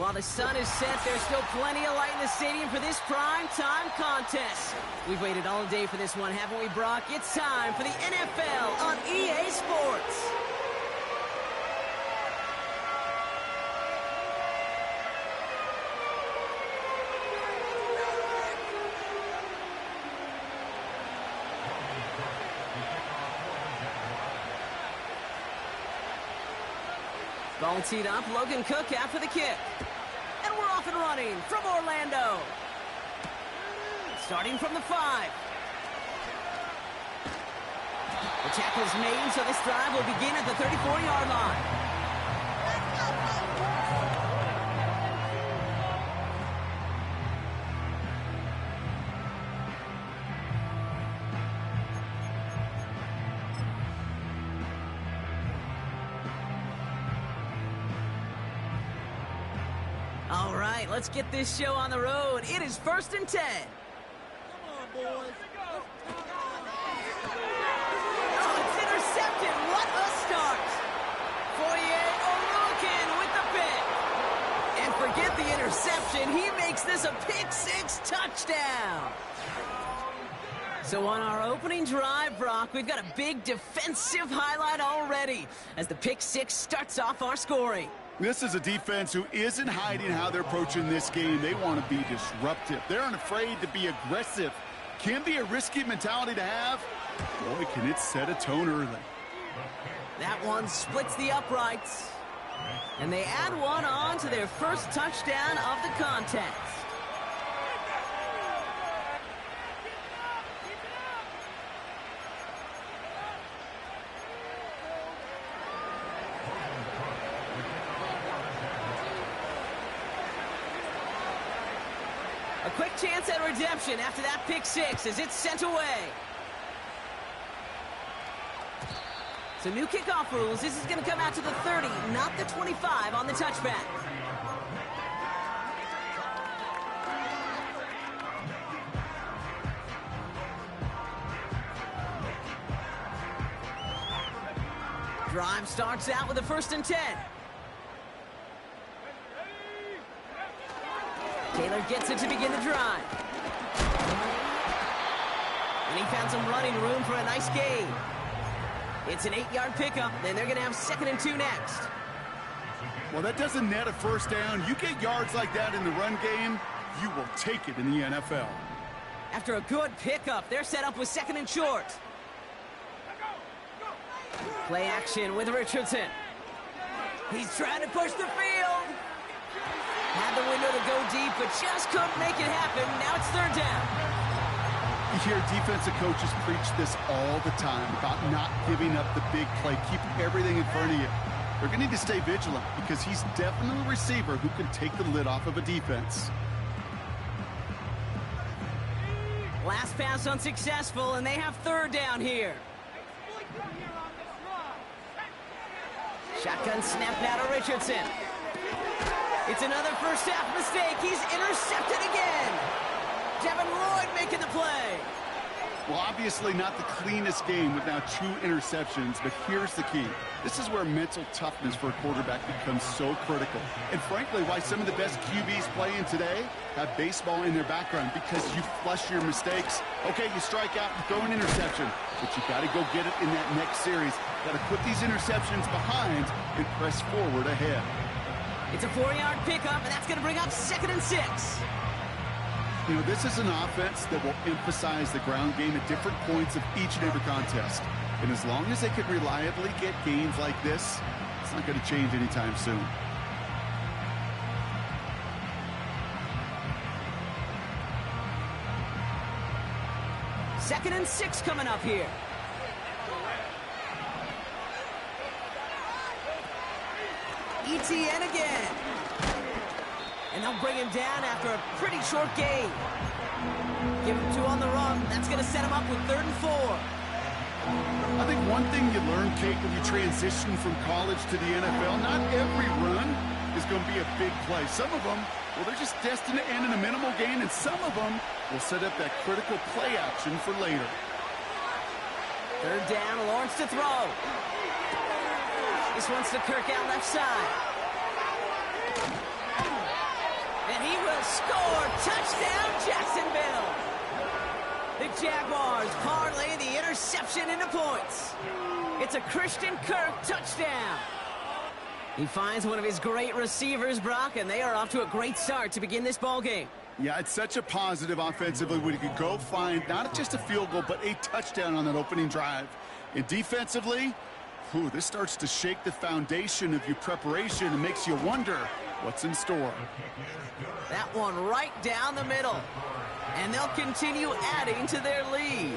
While the sun is set, there's still plenty of light in the stadium for this prime-time contest. We've waited all day for this one, haven't we, Brock? It's time for the NFL on EA Sports. Ball teed up, Logan Cook after the kick. And we're off and running from Orlando. Starting from the 5. The tackle's made, so this drive will begin at the 34-yard line. All right, let's get this show on the road. It is 1st and 10. Come on, boys. Oh, it's intercepted. What a start. Fourier Oluokun with the pick. And forget the interception. He makes this a pick-6 touchdown. So on our opening drive, Brock, we've got a big defensive highlight already as the pick-6 starts off our scoring. This is a defense who isn't hiding how they're approaching this game. They want to be disruptive. They're unafraid to be aggressive. Can be a risky mentality to have. Boy, can it set a tone early. That one splits the uprights. And they add one on to their first touchdown of the contest. A quick chance at redemption after that pick-6 as it's sent away. So new kickoff rules. This is going to come out to the 30, not the 25 on the touchback. Drive starts out with a 1st and 10. Taylor gets it to begin the drive. And he found some running room for a nice gain. It's an 8-yard pickup, then they're going to have 2nd and 2 next. Well, that doesn't net a first down. You get yards like that in the run game, you will take it in the NFL. After a good pickup, they're set up with 2nd and short. Play action with Richardson. He's trying to push the field. Had the window to go deep, but just couldn't make it happen. Now it's 3rd down. You hear defensive coaches preach this all the time about not giving up the big play, keeping everything in front of you. They're going to need to stay vigilant because he's definitely a receiver who can take the lid off of a defense. Last pass unsuccessful, and they have 3rd down here. Shotgun snap now to Richardson. It's another first half mistake. He's intercepted again. Devin Lloyd making the play. Well, obviously not the cleanest game with now 2 interceptions, but here's the key. This is where mental toughness for a quarterback becomes so critical. And frankly, why some of the best QBs playing today have baseball in their background, because you flush your mistakes. Okay, you strike out, you throw an interception, but you got to go get it in that next series. Got to put these interceptions behind and press forward ahead. It's a 4-yard pickup, and that's going to bring up 2nd and 6. You know, this is an offense that will emphasize the ground game at different points of each and every contest. And as long as they can reliably get gains like this, it's not going to change anytime soon. Second and 6 coming up here. ETN again. And they'll bring him down after a pretty short gain. Give him 2 on the run. That's going to set him up with 3rd and 4. I think one thing you learn, Kate, when you transition from college to the NFL, not every run is going to be a big play. Some of them, well, they're just destined to end in a minimal gain, and some of them will set up that critical play action for later. 3rd down, Lawrence to throw. This one's to Kirk out left side. score! Touchdown, Jacksonville! The Jaguars parlay the interception into points. It's a Christian Kirk touchdown. He finds one of his great receivers, Brock, and they are off to a great start to begin this ball game. Yeah, it's such a positive offensively when you could go find not just a field goal, but a touchdown on that opening drive. And defensively, this starts to shake the foundation of your preparation and makes you wonder what's in store. That one right down the middle. And they'll continue adding to their lead.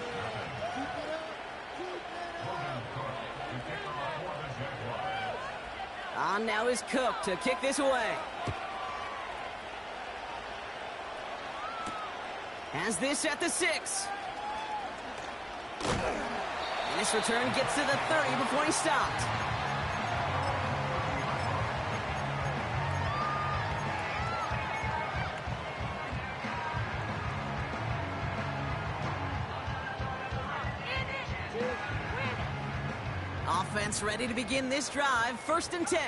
On now is Cook to kick this away. Has this at the 6. And this return gets to the 30 before he stopped. Offense ready to begin this drive. 1st and 10.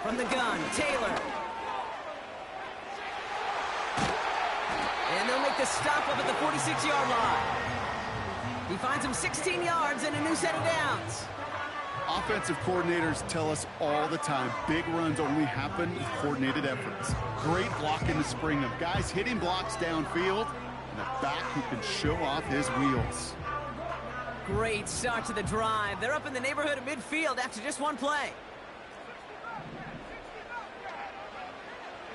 From the gun, Taylor. And they'll make the stop up at the 46-yard line. He finds him 16 yards and a new set of downs. Offensive coordinators tell us all the time, big runs only happen with coordinated efforts. Great blocking to spring them. Guys hitting blocks downfield, and a back who can show off his wheels. Great start to the drive. They're up in the neighborhood of midfield after just one play.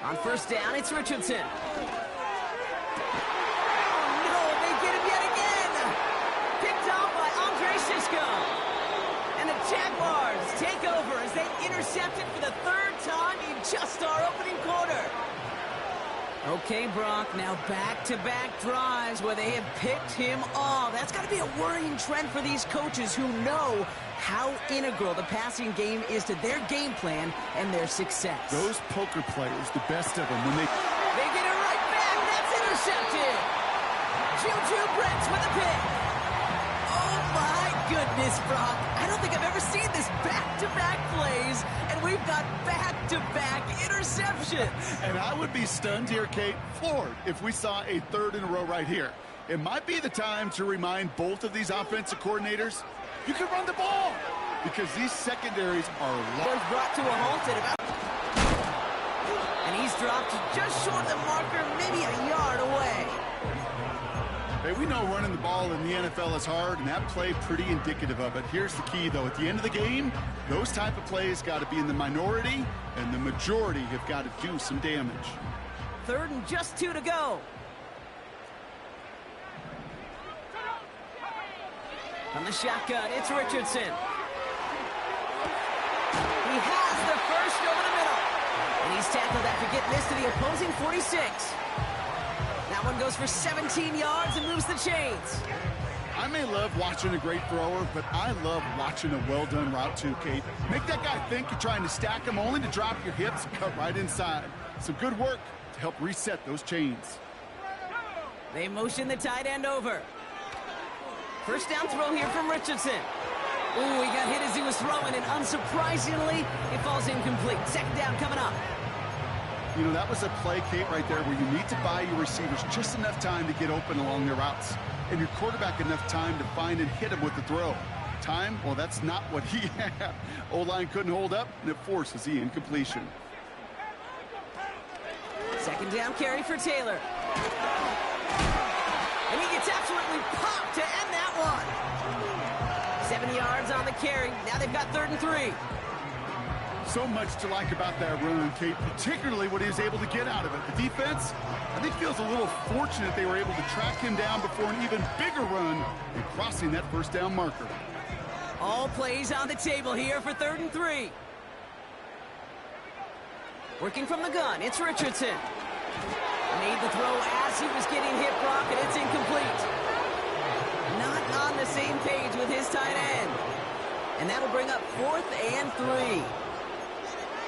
On 1st down, it's Richardson. Oh, no, they get him yet again. Picked off by Andre Sisco. And the Jaguars take over as they intercept it for the 3rd time in just our opening quarter. Okay, Brock, now back-to-back drives where they have picked him off. That's got to be a worrying trend for these coaches who know how integral the passing game is to their game plan and their success. Those poker players, the best of them, when they get it right back. That's intercepted. Juju Brents with a pick. Oh, my goodness, Brock. I don't think I've ever seen this back-to-back plays, and we've got back-to-back interceptions. And I would be stunned here, Kate, floored, if we saw a 3rd in a row right here. It might be the time to remind both of these offensive coordinators, you can run the ball, because these secondaries are brought to a halt at about, and he's dropped just short of the marker, maybe a yard away. Hey, we know running the ball in the NFL is hard, and that play pretty indicative of it. Here's the key, though. At the end of the game, those type of plays got to be in the minority, and the majority have got to do some damage. 3rd and just 2 to go. From the shotgun, it's Richardson. He has the 1st over the middle. And he's tackled after getting this to the opposing 46. That one goes for 17 yards and moves the chains. I may love watching a great thrower, but I love watching a well-done route too, Kate. Make that guy think you're trying to stack him only to drop your hips and cut right inside. Some good work to help reset those chains. They motion the tight end over. 1st down throw here from Richardson. Ooh, he got hit as he was throwing, and unsurprisingly, it falls incomplete. 2nd down coming up. You know, that was a play, Kate, right there where you need to buy your receivers just enough time to get open along their routes, and your quarterback enough time to find and hit him with the throw. Time, well, that's not what he had. O-line couldn't hold up, and it forces the incompletion. 2nd down carry for Taylor. And he gets absolutely popped to end that one. 7 yards on the carry. Now they've got 3rd and 3. So much to like about that run, Kate, particularly what he was able to get out of it. The defense, I think, feels a little fortunate they were able to track him down before an even bigger run and crossing that 1st down marker. All plays on the table here for 3rd and 3. Working from the gun, it's Richardson. Made the throw as he was getting hit, Brock, and it's incomplete. Not on the same page with his tight end. And that'll bring up 4th and 3.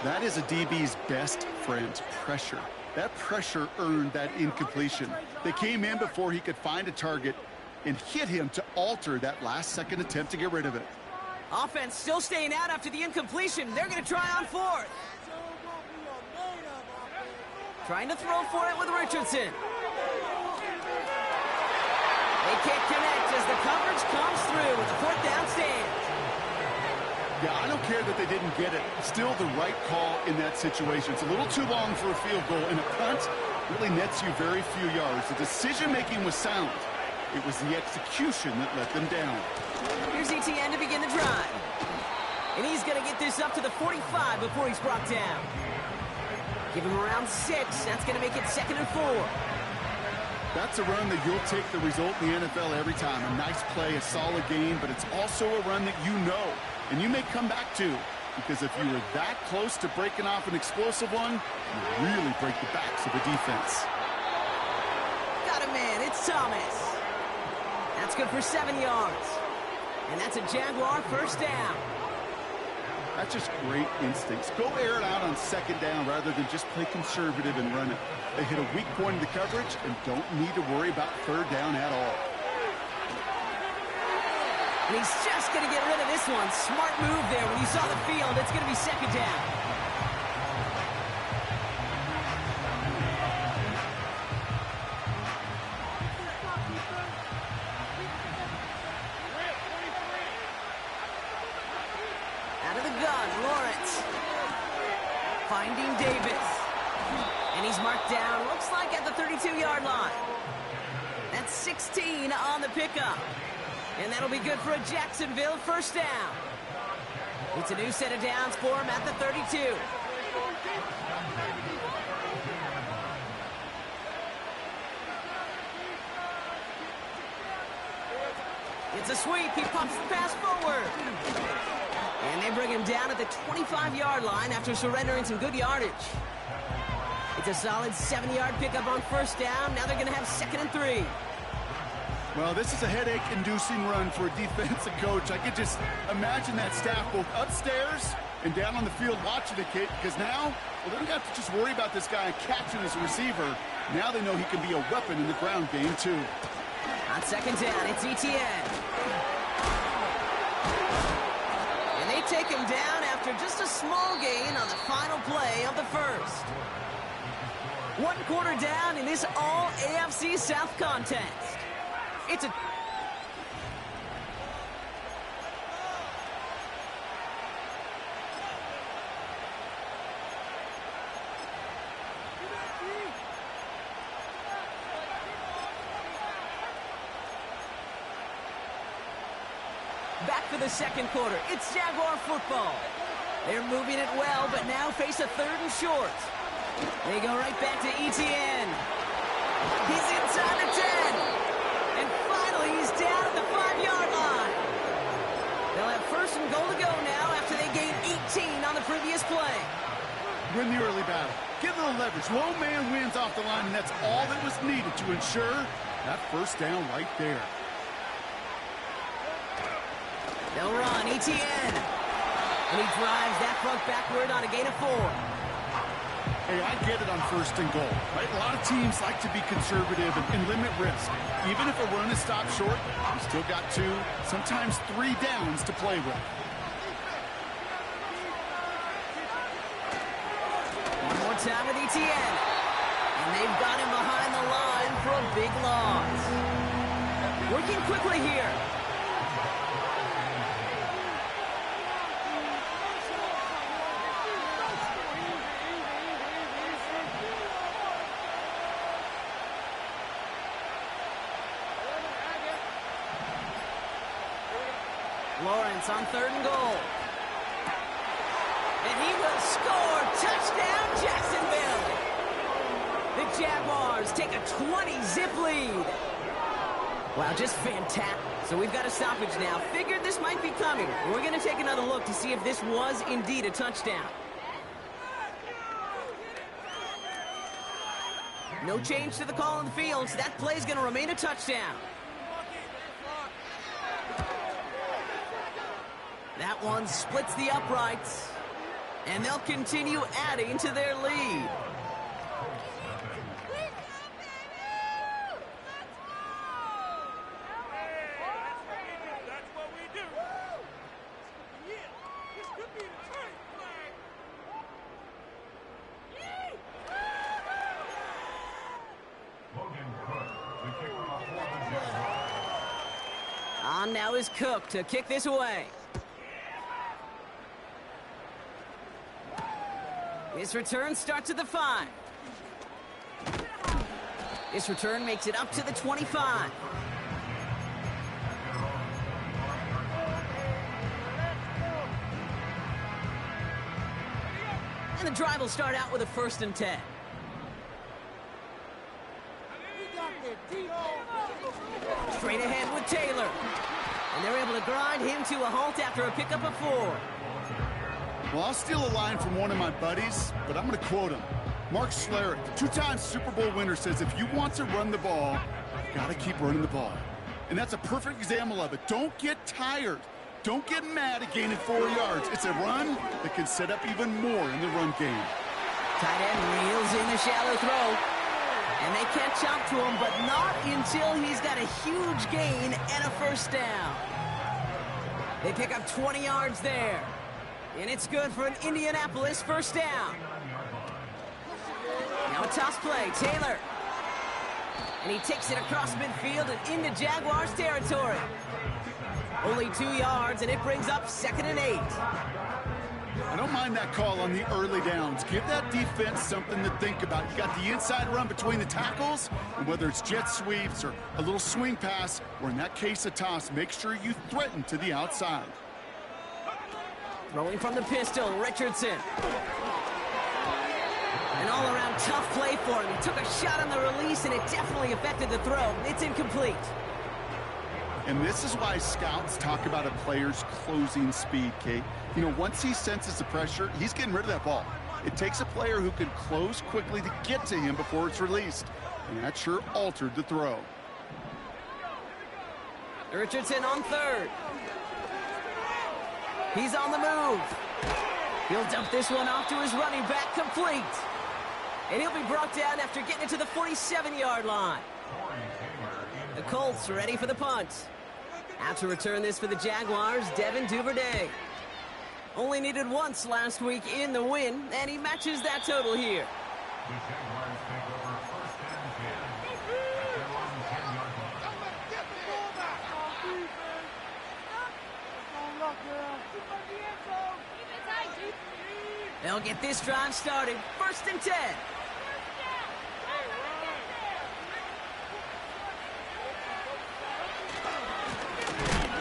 That is a DB's best friend, pressure. That pressure earned that incompletion. They came in before he could find a target and hit him to alter that last-second attempt to get rid of it. Offense still staying out after the incompletion. They're going to try on 4th. Trying to throw for it with Richardson. They can't connect as the coverage comes through with the fourth down stand. Yeah, I don't care that they didn't get it. Still the right call in that situation. It's a little too long for a field goal, and a punt really nets you very few yards. The decision-making was sound. It was the execution that let them down. Here's ETN to begin the drive. And he's going to get this up to the 45 before he's brought down. Give him around 6. That's going to make it 2nd and 4. That's a run that you'll take the result in the NFL every time. A nice play, a solid game, but it's also a run that you know, and you may come back to, because if you were that close to breaking off an explosive one, you really break the backs of the defense. Got a man, it's Thomas. That's good for 7 yards. And that's a Jaguar first down. That's just great instincts. Go air it out on 2nd down rather than just play conservative and run it. They hit a weak point in the coverage and don't need to worry about 3rd down at all. And he's just going to get rid of this one. Smart move there. When you saw the field, it's going to be 2nd down. Out of the gun, Lawrence. Finding Davis. And he's marked down, looks like at the 32-yard line. That's 16 on the pickup. And that'll be good for a Jacksonville first down. It's a new set of downs for him at the 32. It's a sweep. He pumps the pass forward. And they bring him down at the 25-yard line after surrendering some good yardage. It's a solid 7-yard pickup on first down. Now they're going to have 2nd and 3. Well, this is a headache-inducing run for a defensive coach. I could just imagine that staff both upstairs and down on the field watching it, because now, well, they don't have to just worry about this guy catching his receiver. Now they know he can be a weapon in the ground game, too. On 2nd down, it's ETN. And they take him down after just a small gain on the final play of the first. 1 quarter down in this all-AFC South contest. It's a... Back for the 2nd quarter. It's Jaguar football. They're moving it well, but now face a 3rd and short. They go right back to ETN. He's inside the 10. And finally, he's down at the 5-yard line. They'll have 1st and goal to go now after they gained 18 on the previous play. Win the early battle. Get a little leverage. Low man wins off the line, and that's all that was needed to ensure that first down right there. They'll run, ETN. And he drives that front backward on a gain of 4. Hey, I get it on 1st and goal, right? A lot of teams like to be conservative and limit risk. Even if a run is stopped short, you still got 2, sometimes 3 downs to play with. One more time with ETN. And they've got him behind the line for a big loss. Working quickly here. Lawrence on 3rd and goal. And he will score. Touchdown, Jacksonville. The Jaguars take a 20-zip lead. Wow, just fantastic. So we've got a stoppage now. Figured this might be coming. We're going to take another look to see if this was indeed a touchdown. No change to the call on the field, so that play's going to remain a touchdown. That one splits the uprights, and they'll continue adding to their lead. on now is Cook to kick this away. This return starts at the 5. This return makes it up to the 25. And the drive will start out with a 1st and 10. Straight ahead with Taylor. And they're able to grind him to a halt after a pickup of 4. Well, I'll steal a line from one of my buddies, but I'm going to quote him. Mark Schlereth, the 2-time Super Bowl winner, says if you want to run the ball, you got to keep running the ball. And that's a perfect example of it. Don't get tired. Don't get mad at gaining 4 yards. It's a run that can set up even more in the run game. Tight end reels in the shallow throw. And they catch up to him, but not until he's got a huge gain and a 1st down. They pick up 20 yards there. And it's good for an Indianapolis 1st down. Now a toss play, Taylor. And he takes it across midfield and into Jaguars territory. Only 2 yards, and it brings up 2nd and 8. I don't mind that call on the early downs. Give that defense something to think about. You got the inside run between the tackles, and whether it's jet sweeps or a little swing pass, or in that case a toss, make sure you threaten to the outside. Throwing from the pistol, Richardson. An all-around tough play for him. He took a shot on the release, and it definitely affected the throw. It's incomplete. And this is why scouts talk about a player's closing speed, Kate. You know, once he senses the pressure, he's getting rid of that ball. It takes a player who can close quickly to get to him before it's released. And that sure altered the throw. Richardson on 3rd. He's on the move. He'll dump this one off to his running back, complete. And he'll be brought down after getting it to the 47-yard line. The Colts ready for the punt. Out to return this for the Jaguars, Devin Duvernay. Only needed once last week in the win, and he matches that total here. They'll get this drive started. 1st and 10.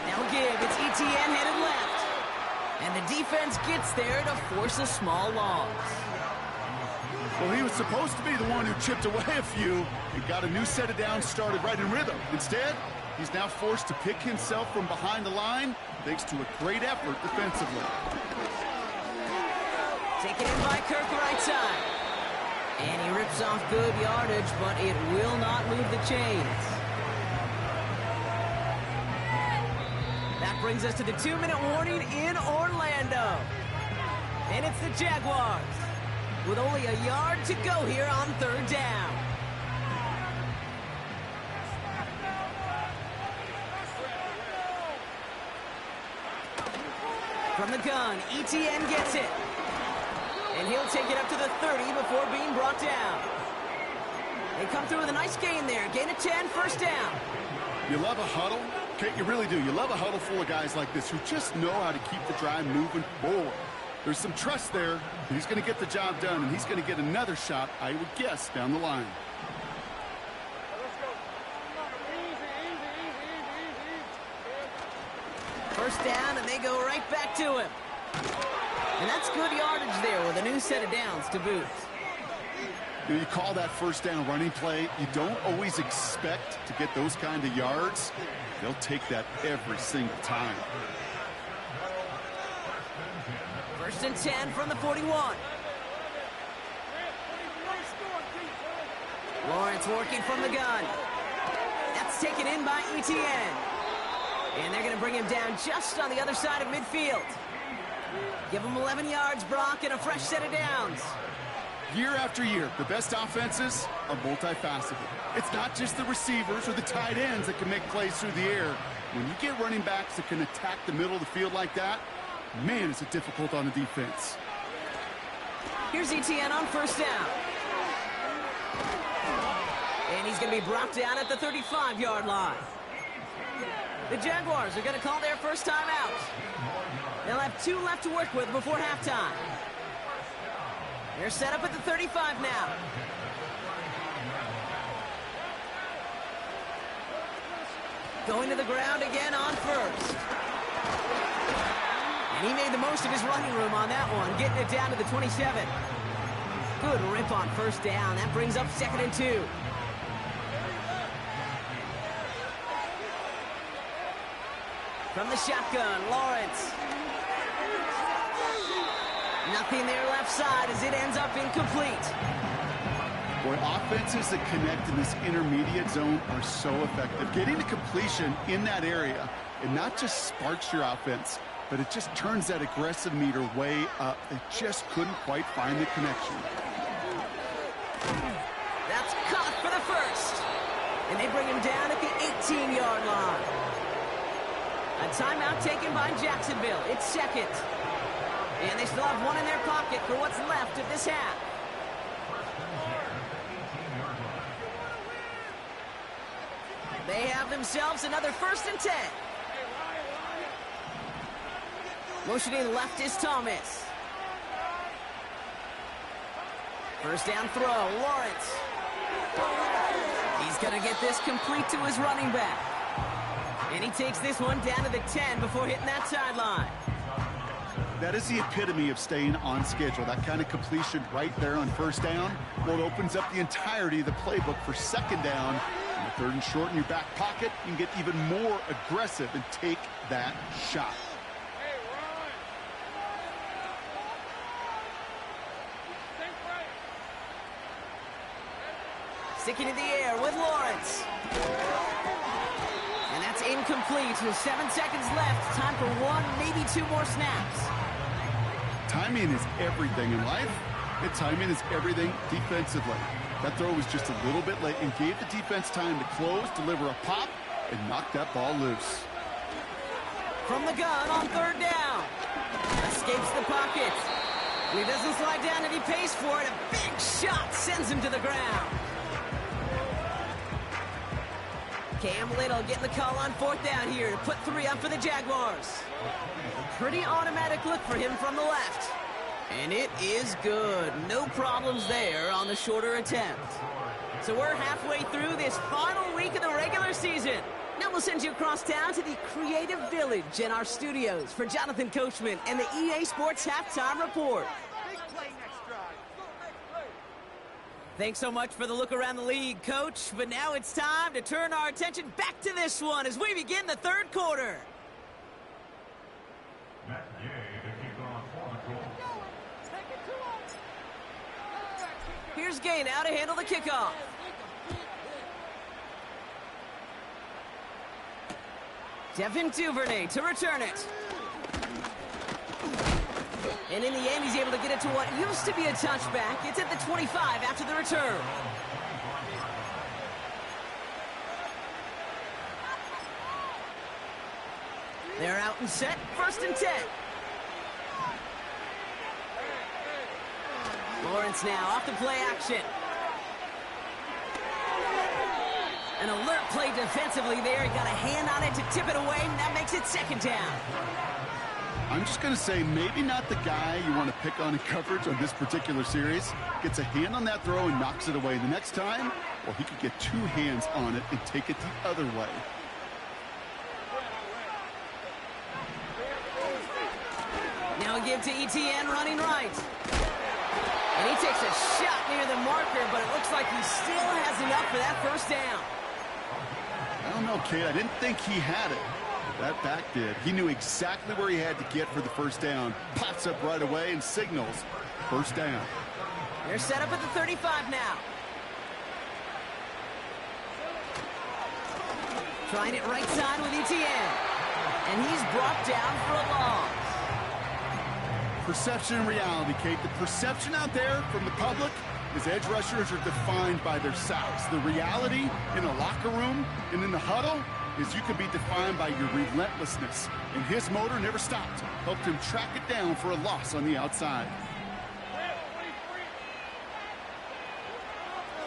Now give. It's ETN headed left. And the defense gets there to force a small loss. Well, he was supposed to be the one who chipped away a few and got a new set of downs started right in rhythm. Instead, he's now forced to pick himself from behind the line thanks to a great effort defensively. Taken in by Kirk right side. And he rips off good yardage, but it will not move the chains. That brings us to the 2-minute warning in Orlando. And it's the Jaguars with only a yard to go here on 3rd down. From the gun, ETN gets it. And he'll take it up to the 30 before being brought down. They come through with a nice gain there. Gain of 10, 1st down. You love a huddle? Kate, you really do. You love a huddle full of guys like this who just know how to keep the drive moving forward. There's some trust there. He's going to get the job done, and he's going to get another shot, I would guess, down the line. First down, and they go right back to him. And that's good yardage there with a new set of downs to boot. You call that 1st down running play. You don't always expect to get those kind of yards. They'll take that every single time. 1st and 10 from the 41. Lawrence working from the gun. That's taken in by ETN. And they're going to bring him down just on the other side of midfield. Give him 11 yards, Brock, and a fresh set of downs. Year after year, the best offenses are multifaceted. It's not just the receivers or the tight ends that can make plays through the air. When you get running backs that can attack the middle of the field like that, man, is it difficult on the defense. Here's ETN on 1st down. And he's going to be brought down at the 35-yard line. The Jaguars are going to call their first time out. They'll have 2 left to work with before halftime. They're set up at the 35 now. Going to the ground again on first. And he made the most of his running room on that one, getting it down to the 27. Good rip on first down. That brings up 2nd and 2. From the shotgun, Lawrence. Nothing there left side as it ends up incomplete. Boy, offenses that connect in this intermediate zone are so effective. Getting the completion in that area, it not just sparks your offense, but it just turns that aggressive meter way up. They just couldn't quite find the connection. That's caught for the first. And they bring him down at the 18-yard line. A timeout taken by Jacksonville. It's 2nd. And they still have 1 in their pocket for what's left of this half. They have themselves another 1st and 10. Motioning left is Thomas. First down throw, Lawrence. He's going to get this complete to his running back. And he takes this one down to the 10 before hitting that sideline. That is the epitome of staying on schedule. That kind of completion right there on first down. Well, it opens up the entirety of the playbook for 2nd down. And the 3rd and short in your back pocket, you can get even more aggressive and take that shot. Sticking in the air with Lawrence. And that's incomplete. 7 seconds left. Time for 1, maybe 2 more snaps. Timing is everything in life, and timing is everything defensively. That throw was just a little bit late and gave the defense time to close, deliver a pop, and knock that ball loose. From the gun on 3rd down. Escapes the pocket. And he doesn't slide down and he pays for it. A big shot sends him to the ground. Cam Little getting the call on 4th down here to put 3 up for the Jaguars. A pretty automatic look for him from the left. And it is good. No problems there on the shorter attempt. So we're halfway through this final week of the regular season. Now we'll send you across town to the Creative Village in our studios for Jonathan Coachman and the EA Sports Halftime Report. Thanks so much for the look around the league, Coach. But now it's time to turn our attention back to this one as we begin the 3rd quarter. Here's Gay now to handle the kickoff. Devin Duvernay to return it. And in the end, he's able to get it to what used to be a touchback. It's at the 25 after the return. They're out and set. 1st and 10. Lawrence now off the play action. An alert play defensively there. He got a hand on it to tip it away, and that makes it 2nd down. I'm just going to say maybe not the guy you want to pick on in coverage on this particular series. Gets a hand on that throw and knocks it away. The next time, well, he could get 2 hands on it and take it the other way. Now give to ETN running right. And he takes a shot near the marker, but it looks like he still has enough for that 1st down. I don't know, kid. I didn't think he had it. That back did. He knew exactly where he had to get for the 1st down. Pops up right away and signals 1st down. They're set up at the 35 now. Trying it right side with ETN. And he's brought down for a loss. Perception and reality, Kate. The perception out there from the public is edge rushers are defined by their size. The reality in a locker room and in the huddle is you can be defined by your relentlessness. And his motor never stopped. Helped him track it down for a loss on the outside.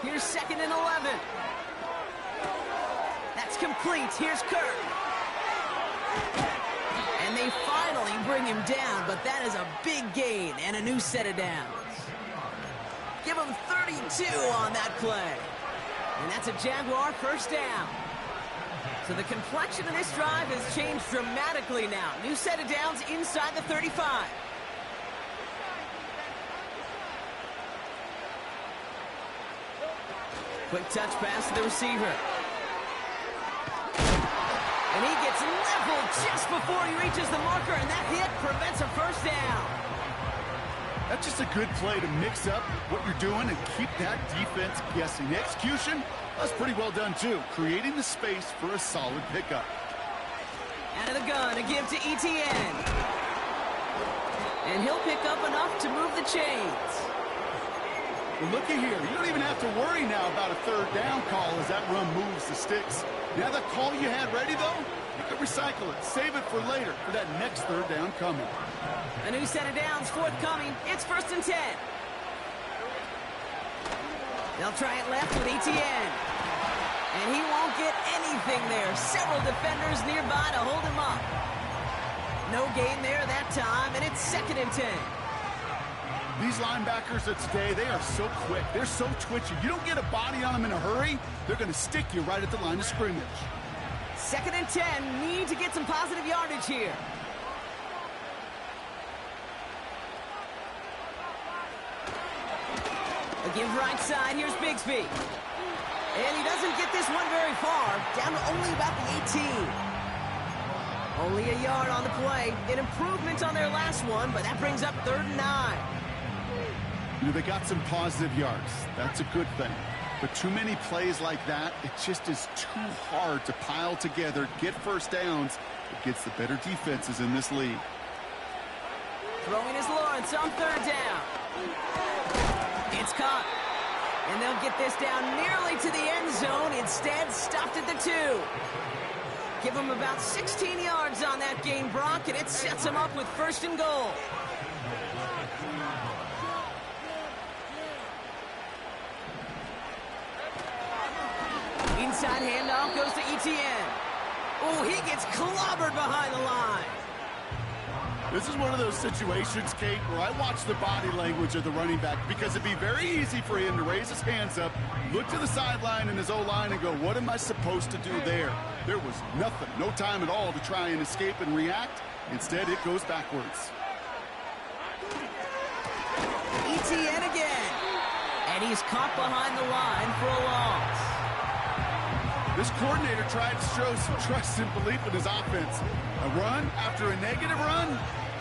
Here's 2nd and 11. That's complete. Here's Kirk. And they finally bring him down, but that is a big gain and a new set of downs. Give him 32 on that play. And that's a Jaguar first down. So the complexion of this drive has changed dramatically now. New set of downs inside the 35. Quick touch pass to the receiver. And he gets leveled just before he reaches the marker, and that hit prevents a first down. That's just a good play to mix up what you're doing and keep that defense guessing. The execution, that's pretty well done too, creating the space for a solid pickup. Out of the gun to give to ETN. And he'll pick up enough to move the chains. Well, looky here. You don't even have to worry now about a third down call as that run moves the sticks. Now that call you had ready, though, you can recycle it. Save it for later for that next third down coming. A new set of downs forthcoming. It's 1st and 10. They'll try it left with ETN. And he won't get anything there. Several defenders nearby to hold him up. No gain there that time, and it's 2nd and 10. These linebackers of today, they are so quick. They're so twitchy. You don't get a body on them in a hurry, they're going to stick you right at the line of scrimmage. 2nd and 10. Need to get some positive yardage here. A give right side. Here's Bigsby. And he doesn't get this one very far. Down to only about the 18. Only a yard on the play. An improvement on their last one, but that brings up 3rd and 9. You know, they got some positive yards. That's a good thing. But too many plays like that, it just is too hard to pile together, get first downs. It gets the better defenses in this league. Throwing is Lawrence on 3rd down. It's caught. And they'll get this down nearly to the end zone. Instead, stopped at the 2. Give them about 16 yards on that gain, Brock, and it sets them up with 1st and goal. Inside handoff goes to ETN. Oh, he gets clobbered behind the line. This is one of those situations, Kate, where I watch the body language of the running back because it'd be very easy for him to raise his hands up, look to the sideline in his O-line and go, what am I supposed to do there? There was nothing, no time at all to try and escape and react. Instead, it goes backwards. ETN again. And he's caught behind the line for a loss. This coordinator tried to show some trust and belief in his offense. A run after a negative run?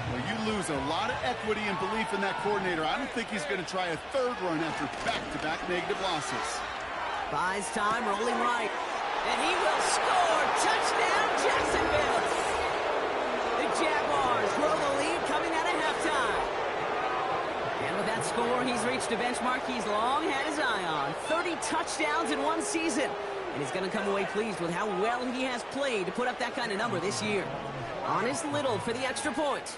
Well, you lose a lot of equity and belief in that coordinator. I don't think he's going to try a 3rd run after back-to-back negative losses. Buys time, rolling right. And he will score. Touchdown, Jacksonville. The Jaguars grow the lead coming out of halftime. And with that score, he's reached a benchmark he's long had his eye on. 30 touchdowns in one season. And he's going to come away pleased with how well he has played to put up that kind of number this year. On his little for the extra point.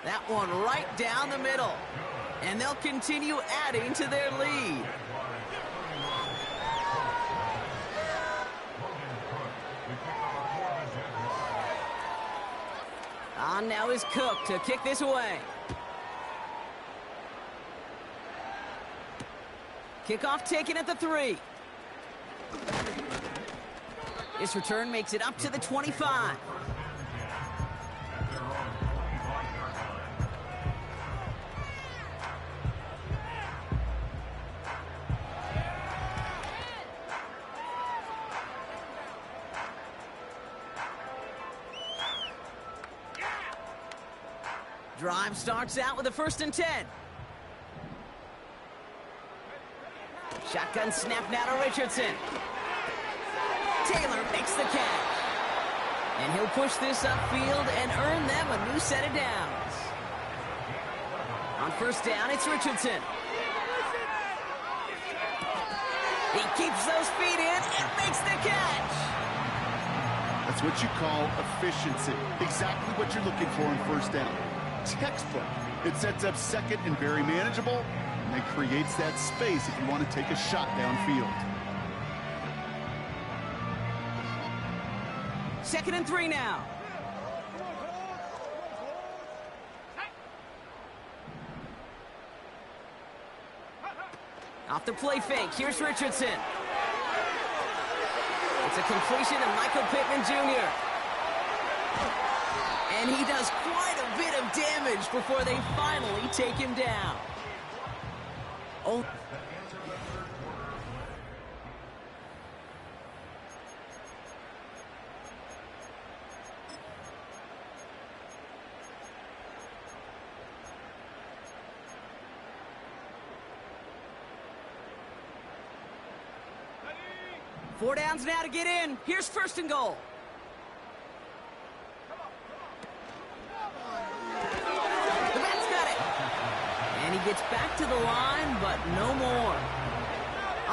That one right down the middle. And they'll continue adding to their lead. On now is Cook to kick this away. Kickoff taken at the 3. This return makes it up to the 25. Drive starts out with a 1st and 10. Shotgun snap now to Richardson. Taylor makes the catch. And he'll push this upfield and earn them a new set of downs. On 1st down, it's Richardson. He keeps those feet in and makes the catch. That's what you call efficiency. Exactly what you're looking for on 1st down. Textbook. It sets up 2nd and very manageable. and it creates that space if you want to take a shot downfield. 2nd and 3 now. Off the play fake, here's Richardson. It's a completion to Michael Pittman Jr. And he does quite a bit of damage before they finally take him down. Oh. Four downs now to get in. Here's 1st and goal. The Mets got it. And he gets back to the line, but no more.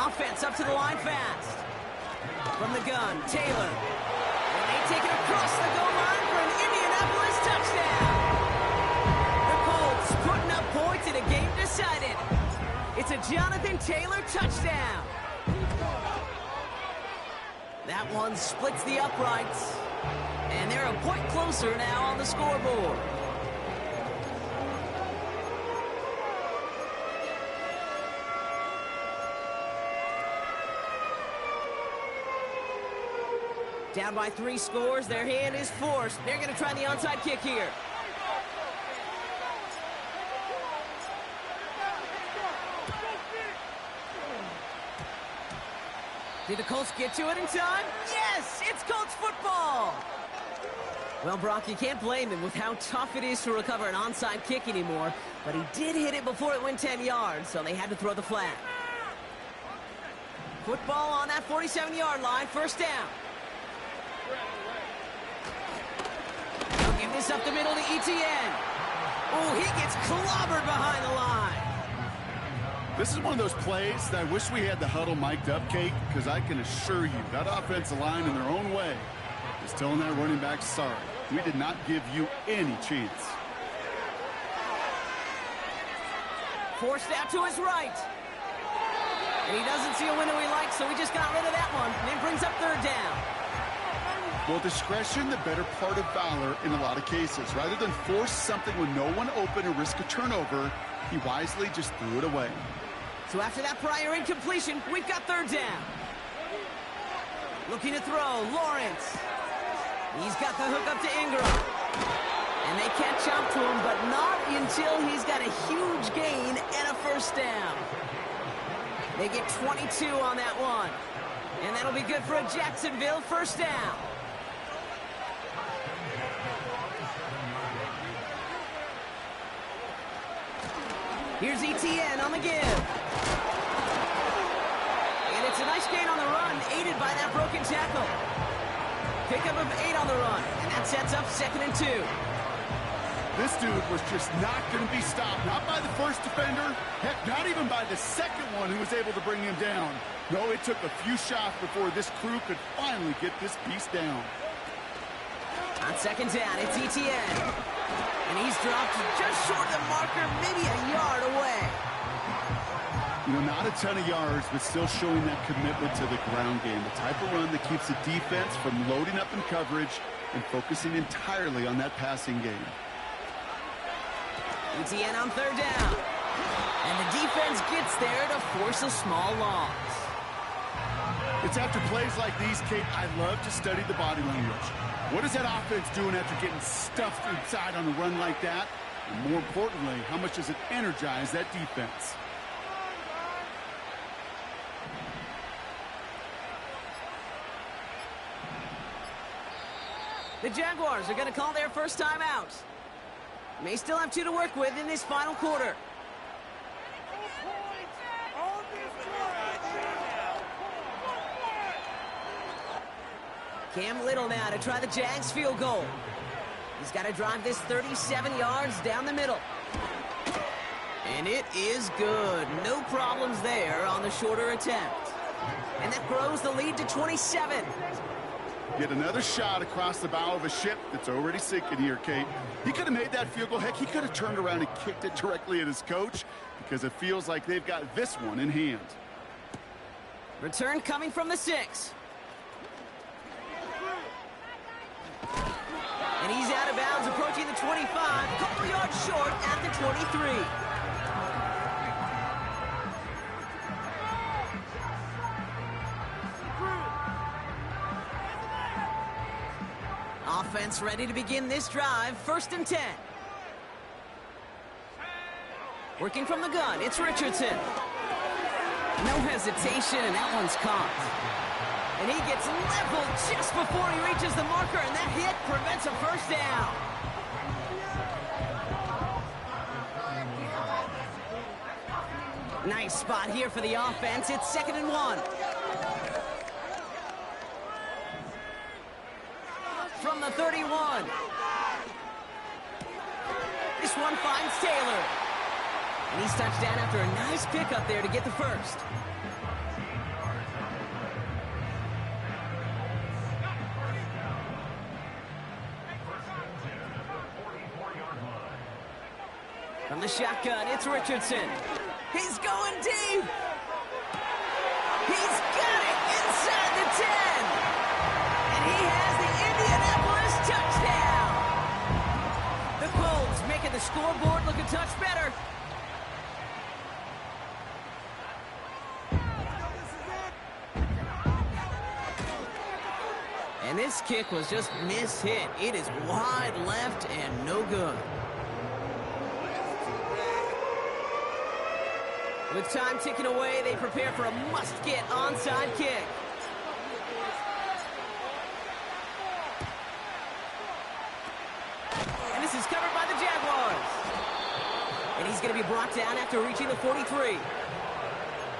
Offense up to the line fast. From the gun, Taylor. And they take it across the goal line for an Indianapolis touchdown. The Colts putting up points in a game decided. It's a Jonathan Taylor touchdown. That one splits the uprights. And they're a point closer now on the scoreboard. Down by 3 scores, their hand is forced. They're going to try the onside kick here. Did the Colts get to it in time? Yes! It's Colts football! Well, Brock, you can't blame him with how tough it is to recover an onside kick anymore, but he did hit it before it went 10 yards, so they had to throw the flag. Football on that 47-yard line, 1st down. They'll give this up the middle to Etienne. Oh, he gets clobbered behind the line. This is one of those plays that I wish we had the huddle mic'd up, Kate, because I can assure you that offensive line in their own way is telling that running back, sorry, we did not give you any chance. Forced out to his right. And he doesn't see a window he likes, so he just got rid of that one. And it brings up 3rd down. Well, discretion, the better part of valor in a lot of cases. Rather than force something with no one open and risk a turnover, he wisely just threw it away. So after that prior incompletion, we've got 3rd down. Looking to throw, Lawrence. He's got the hook up to Ingram. And they catch up to him, but not until he's got a huge gain and a 1st down. They get 22 on that one. And that'll be good for a Jacksonville 1st down. Here's Etienne on the give. And it's a nice gain on the run, aided by that broken tackle. Pickup of 8 on the run, and that sets up 2nd and 2. This dude was just not going to be stopped. Not by the first defender. Heck, not even by the second one who was able to bring him down. No, it took a few shots before this crew could finally get this beast down. On 2nd down, it's Etienne. And he's dropped just short of the marker, maybe a yard away. You know, not a ton of yards, but still showing that commitment to the ground game. The type of run that keeps the defense from loading up in coverage and focusing entirely on that passing game. Etienne on 3rd down. And the defense gets there to force a small loss. It's after plays like these, Kate, I love to study the body language. What is that offense doing after getting stuffed inside on a run like that? And more importantly, how much does it energize that defense? The Jaguars are going to call their 1st time out. May still have 2 to work with in this final quarter. Cam Little now to try the Jags field goal. He's got to drive this 37 yards down the middle. And it is good. No problems there on the shorter attempt. And that grows the lead to 27. Yet another shot across the bow of a ship that's already sinking here, Kate. He could have made that field goal. Heck, he could have turned around and kicked it directly at his coach because it feels like they've got this one in hand. Return coming from the 6. And he's out of bounds, approaching the 25, a couple yards short at the 23. Offense ready to begin this drive, 1st and 10. Working from the gun, it's Richardson. No hesitation, and that one's caught. And he gets leveled just before he reaches the marker, and that hit prevents a first down. Nice spot here for the offense. It's 2nd and 1. From the 31. This one finds Taylor. And he's touched down after a nice pickup there to get the first. From the shotgun, it's Richardson. He's going deep. He's got it inside the 10. And he has the Indianapolis touchdown. The Colts making the scoreboard look a touch better. And this kick was just mishit. It is wide left and no good. With time ticking away, they prepare for a must-get onside kick. And this is covered by the Jaguars. And he's going to be brought down after reaching the 43.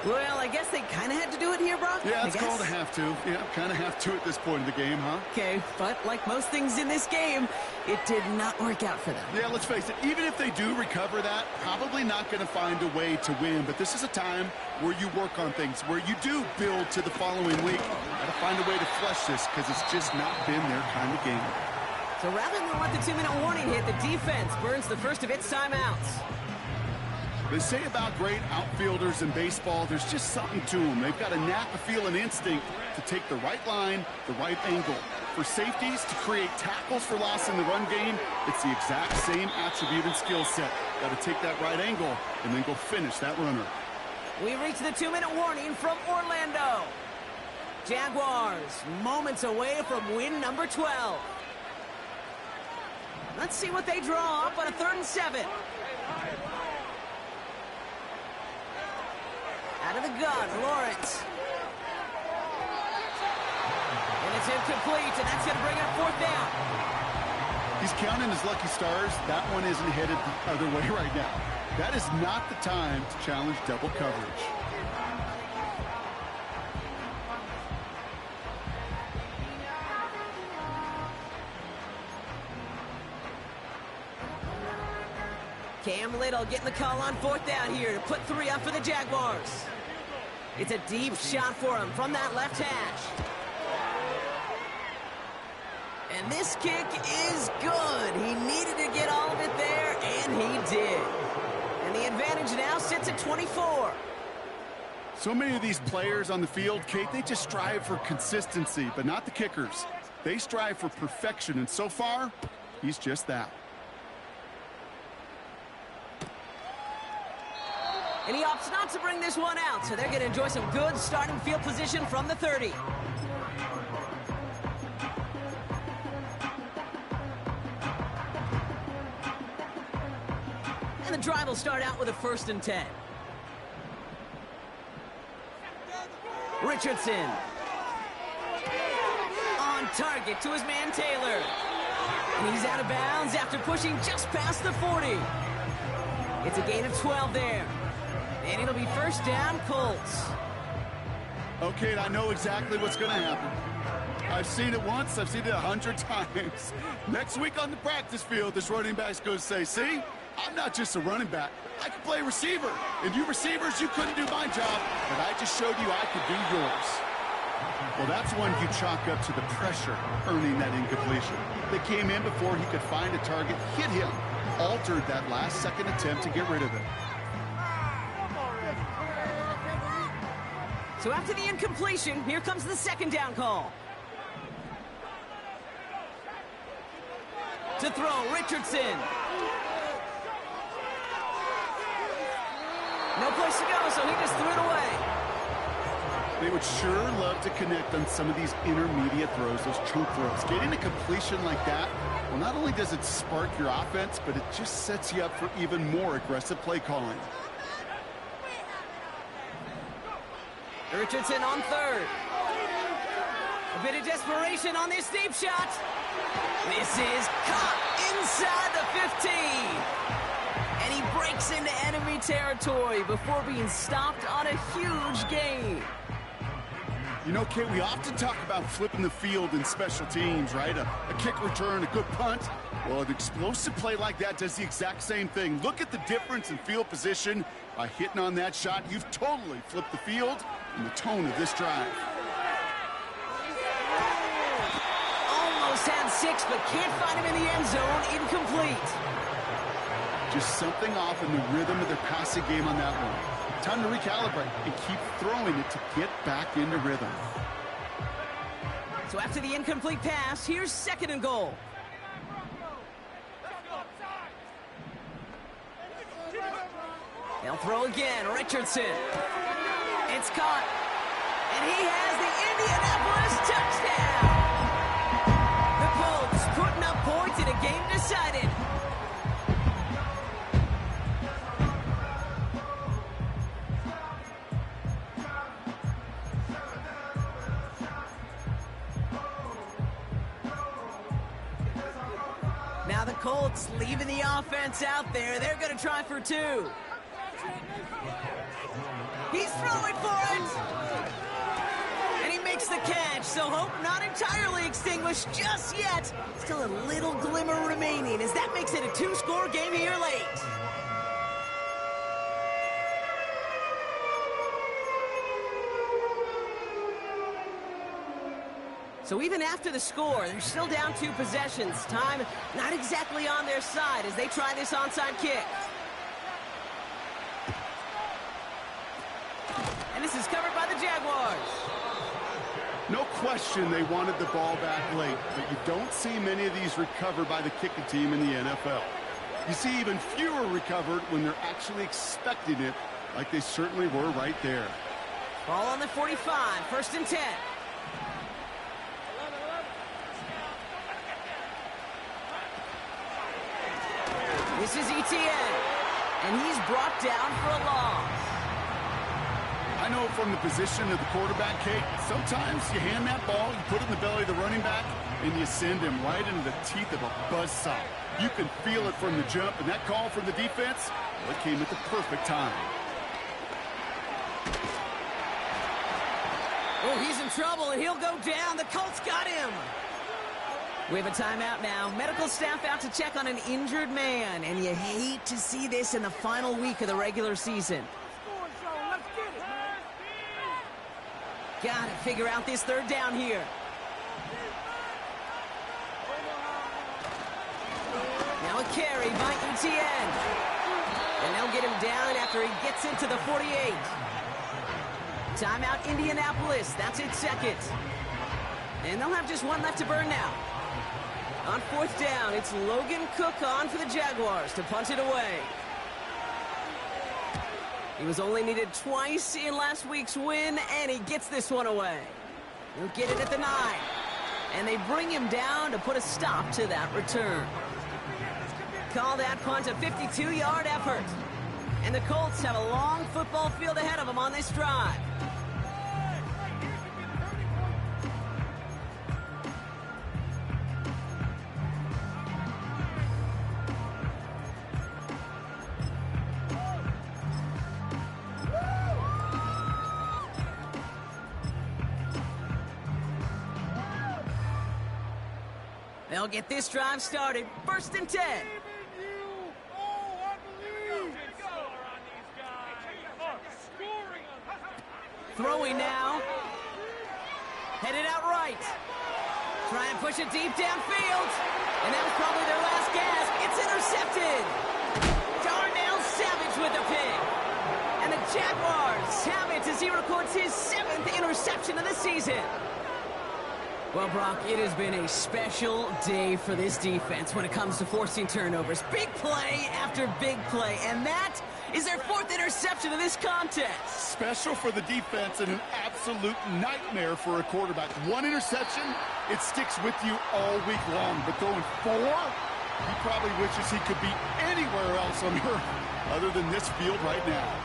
Well, I guess they kind of had to do it here, Brock. Yeah, it's called a have to. Yeah, kind of have to at this point in the game, huh? Okay, but like most things in this game, it did not work out for them. Yeah, let's face it, even if they do recover that, probably not going to find a way to win. But this is a time where you work on things, where you do build to the following week. Got to find a way to flush this because it's just not been their kind of game. So rather than let the 2-minute warning hit, the defense burns the first of its timeouts. They say about great outfielders in baseball, there's just something to them. They've got a knack, a feel, and instinct to take the right line, the right angle. For safeties, to create tackles for loss in the run game, it's the exact same attribute and skill set. Got to take that right angle and then go finish that runner. We reach the 2-minute warning from Orlando. Jaguars, moments away from win number 12. Let's see what they draw up on a 3rd and 7. Out of the gun, Lawrence. And it's incomplete, and that's going to bring up 4th down. He's counting his lucky stars. That one isn't headed the other way right now. That is not the time to challenge double coverage. Cam Little getting the call on 4th down here to put 3 up for the Jaguars. It's a deep shot for him from that left hash. And this kick is good. He needed to get all of it there, and he did. And the advantage now sits at 24. So many of these players on the field, Kate, they just strive for consistency, but not the kickers. They strive for perfection, and so far, he's just that. And he opts not to bring this one out, so they're going to enjoy some good starting field position from the 30. And the drive will start out with a 1st and 10. Richardson. On target to his man Taylor. And he's out of bounds after pushing just past the 40. It's a gain of 12 there. And it'll be 1st down, Colts. Okay, I know exactly what's going to happen. I've seen it once. I've seen it 100 times. Next week on the practice field, this running back's going to say, see, I'm not just a running back. I can play receiver. And you receivers, you couldn't do my job, but I just showed you I could do yours. Well, that's one you chalk up to the pressure earning that incompletion. They came in before he could find a target, hit him, altered that last-second attempt to get rid of it. So after the incompletion, here comes the second down call. To throw, Richardson. No place to go, so he just threw it away. They would sure love to connect on some of these intermediate throws, those chunk throws. Getting a completion like that, well, not only does it spark your offense, but it just sets you up for even more aggressive play calling. Richardson on third. A bit of desperation on this deep shot. This is caught inside the 15. And he breaks into enemy territory before being stopped on a huge gain. You know, Kate, we often talk about flipping the field in special teams, right? A kick return, a good punt. Well, an explosive play like that does the exact same thing. Look at the difference in field position. By hitting on that shot, you've totally flipped the field and the tone of this drive. Almost had 6, but can't find him in the end zone. Incomplete. Just something off in the rhythm of their passing game on that one. Time to recalibrate and keep throwing it to get back into rhythm. So after the incomplete pass, here's 2nd and goal. They'll throw again. Richardson. It's caught. And he has the Indianapolis touchdown. The Colts putting up points in a game decided. Now the Colts leaving the offense out there. They're going to try for 2. He's throwing for it. And he makes the catch, so hope not entirely extinguished just yet. Still a little glimmer remaining as that makes it a 2-score game here late. So even after the score, they're still down 2 possessions. Time not exactly on their side as they try this onside kick. And this is covered by the Jaguars. No question they wanted the ball back late, but you don't see many of these recovered by the kicking team in the NFL. You see even fewer recovered when they're actually expecting it, like they certainly were right there. Ball on the 45, 1st and 10. This is ETN, and he's brought down for a loss. I know from the position of the quarterback, Kate, sometimes you hand that ball, you put it in the belly of the running back, and you send him right into the teeth of a buzzsaw. You can feel it from the jump, and that call from the defense, well, it came at the perfect time. Oh, he's in trouble, and he'll go down. The Colts got him. We have a timeout now. Medical staff out to check on an injured man, and you hate to see this in the final week of the regular season. Gotta figure out this 3rd down here. Now a carry by ETN. And they'll get him down after he gets into the 48. Timeout Indianapolis. That's its 2nd. And they'll have just 1 left to burn now. On 4th down, it's Logan Cook on for the Jaguars to punt it away. He was only needed twice in last week's win, and he gets this one away. He'll get it at the 9. And they bring him down to put a stop to that return. Call that punt a 52-yard effort. And the Colts have a long football field ahead of them on this drive. They'll get this drive started. 1st and 10. Throwing now. Headed out right. Trying to push it deep downfield. And that was probably their last gasp. It's intercepted. Darnell Savage with the pick. And the Jaguars have it as he records his 7th interception of the season. Well, Brock, it has been a special day for this defense when it comes to forcing turnovers. Big play after big play, and that is their 4th interception of this contest. Special for the defense and an absolute nightmare for a quarterback. 1 interception, it sticks with you all week long. But throwing 4, he probably wishes he could be anywhere else on earth other than this field right now.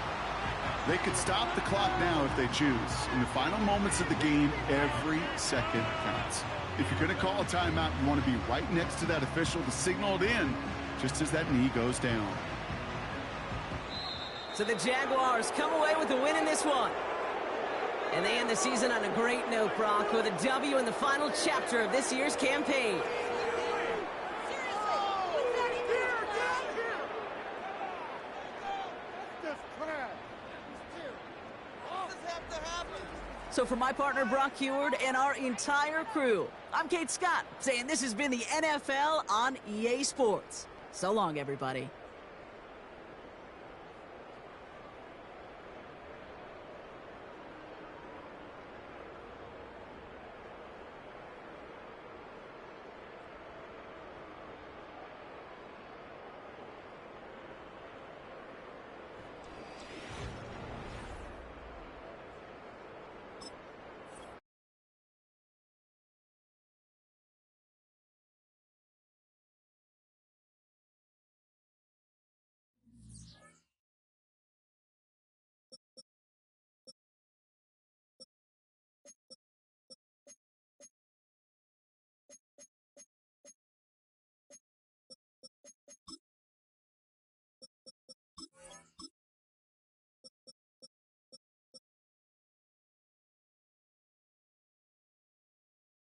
They could stop the clock now if they choose. In the final moments of the game, every second counts. If you're going to call a timeout, you want to be right next to that official to signal it in just as that knee goes down. So the Jaguars come away with the win in this one. And they end the season on a great note, Brock, with a W in the final chapter of this year's campaign. So for my partner, Brock Heward, and our entire crew, I'm Kate Scott, saying this has been the NFL on EA Sports. So long, everybody.